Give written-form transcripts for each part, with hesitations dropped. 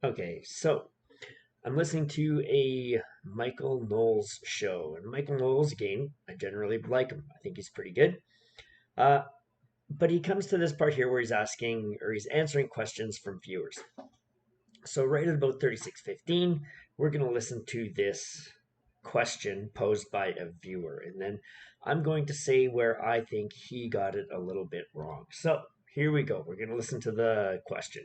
Okay, so I'm listening to a Michael Knowles show, and Michael Knowles, again, I generally like him. I think he's pretty good. Uh, but he comes to this part here where he's asking or he's answering questions from viewers. So right at about 36:15, we're going to listen to this question posed by a viewer, and then I'm going to say where I think he got it a little bit wrong. So here we go. We're going to listen to the question.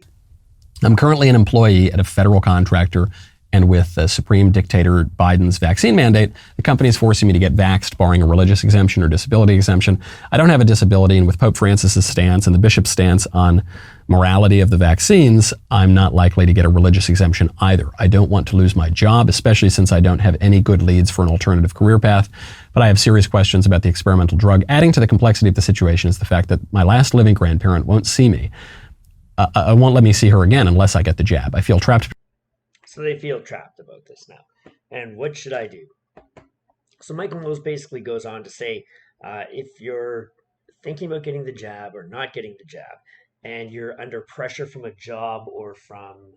I'm currently an employee at a federal contractor, and with Supreme Dictator Biden's vaccine mandate, the company is forcing me to get vaxxed, barring a religious exemption or disability exemption. I don't have a disability, and with Pope Francis's stance and the bishop's stance on morality of the vaccines, I'm not likely to get a religious exemption either. I don't want to lose my job, especially since I don't have any good leads for an alternative career path, but I have serious questions about the experimental drug. Adding to the complexity of the situation is the fact that my last living grandparent won't see me. Won't let me see her again unless I get the jab. I feel trapped. So they feel trapped about this now. And what should I do? So Michael Knowles basically goes on to say, if you're thinking about getting the jab or not getting the jab, and you're under pressure from a job or from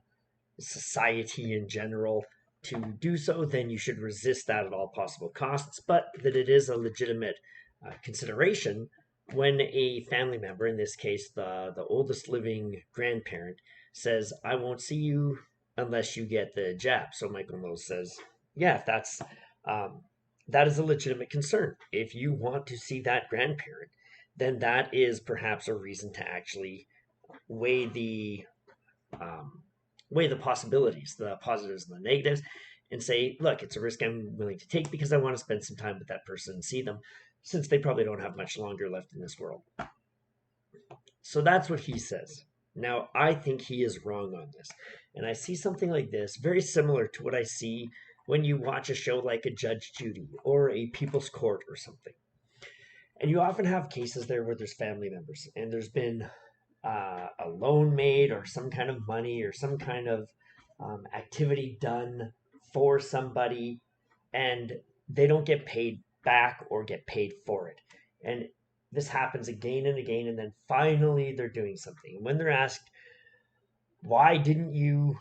society in general to do so, then you should resist that at all possible costs, but that it is a legitimate consideration when a family member, in this case the oldest living grandparent, says, I won't see you unless you get the jab. So Michael Knowles says, yeah, if um, that is a legitimate concern. If you want to see that grandparent, then that is perhaps a reason to actually weigh the um, weigh the possibilities, the positives and the negatives, and say, look, it's a risk I'm willing to take because I want to spend some time with that person and see them, since they probably don't have much longer left in this world. So that's what he says. Now, I think he is wrong on this. And I see something like this very similar to what I see when you watch a show like a Judge Judy or a People's Court or something. And you often have cases there where there's family members and there's been a loan made or some kind of money or some kind of activity done for somebody, and they don't get paid back or get paid for it. And this happens again and again, and then finally they're doing something. And when they're asked, why didn't you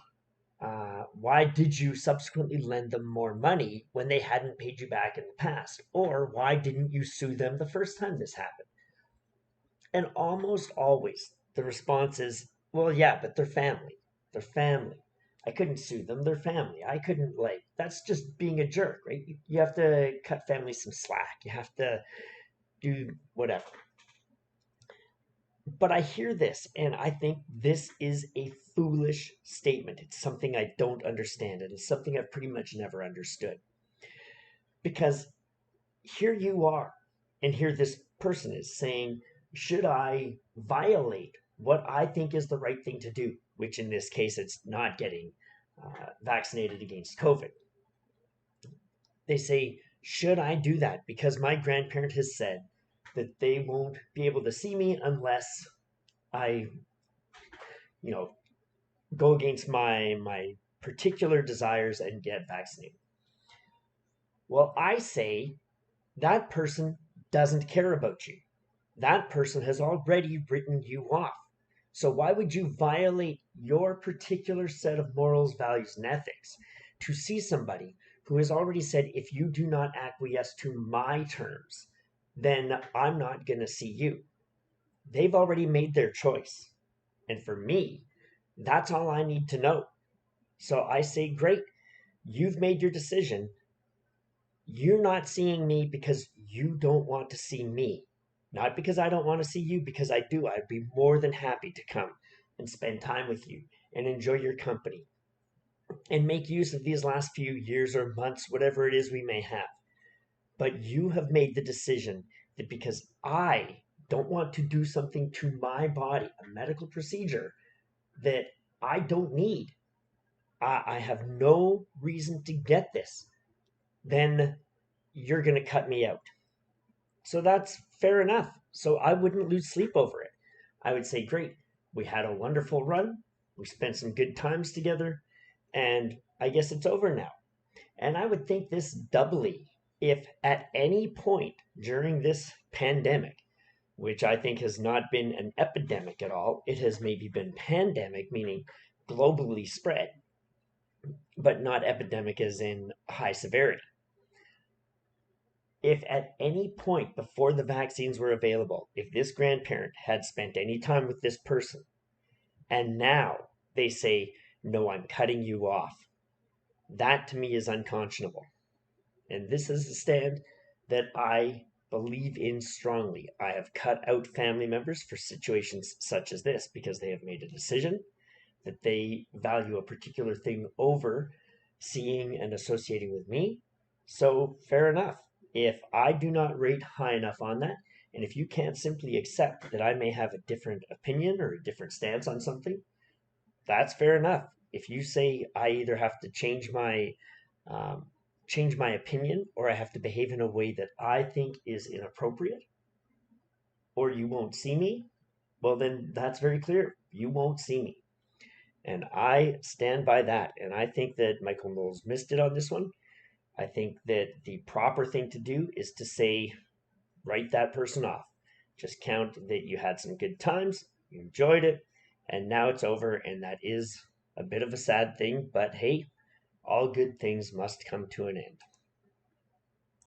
why did you subsequently lend them more money when they hadn't paid you back in the past? Or why didn't you sue them the first time this happened? And almost always the response is, well, yeah, but they're family. They're family. I couldn't sue them. They're family. I couldn't, like, that's just being a jerk, right? You have to cut family some slack. You have to do whatever. But I hear this and I think this is a foolish statement. It's something I don't understand. It is something I've pretty much never understood. Because here you are, and here this person is saying, should I violate what I think is the right thing to do, which in this case, it's not getting vaccinated against COVID? They say, should I do that because my grandparent has said that they won't be able to see me unless I, you know, go against my particular desires and get vaccinated? Well, I say that person doesn't care about you. That person has already written you off. So why would you violate your particular set of morals, values, and ethics to see somebody who has already said, if you do not acquiesce to my terms, then I'm not going to see you? They've already made their choice. And for me, that's all I need to know. So I say, great, you've made your decision. You're not seeing me because you don't want to see me. Not because I don't want to see you, because I do. I'd be more than happy to come and spend time with you and enjoy your company and make use of these last few years or months, whatever it is we may have. But you have made the decision that because I don't want to do something to my body, a medical procedure that I don't need, I have no reason to get this, then you're going to cut me out. So that's fair enough. So I wouldn't lose sleep over it. I would say, great, we had a wonderful run. We spent some good times together. And I guess it's over now. And I would think this doubly if at any point during this pandemic, which I think has not been an epidemic at all, it has maybe been pandemic, meaning globally spread. but not epidemic as in high severity. If at any point before the vaccines were available, if this grandparent had spent any time with this person, and now they say, no, I'm cutting you off, that to me is unconscionable. And this is a stand that I believe in strongly. I have cut out family members for situations such as this because they have made a decision that they value a particular thing over seeing and associating with me. So, fair enough. If I do not rate high enough on that, and if you can't simply accept that I may have a different opinion or a different stance on something, that's fair enough. If you say I either have to um, change my opinion or I have to behave in a way that I think is inappropriate, or you won't see me, well, then that's very clear. You won't see me. And I stand by that. And I think that Michael Knowles missed it on this one. I think that the proper thing to do is to say, write that person off. Just count that you had some good times, you enjoyed it, and now it's over. And that is a bit of a sad thing, but hey, all good things must come to an end.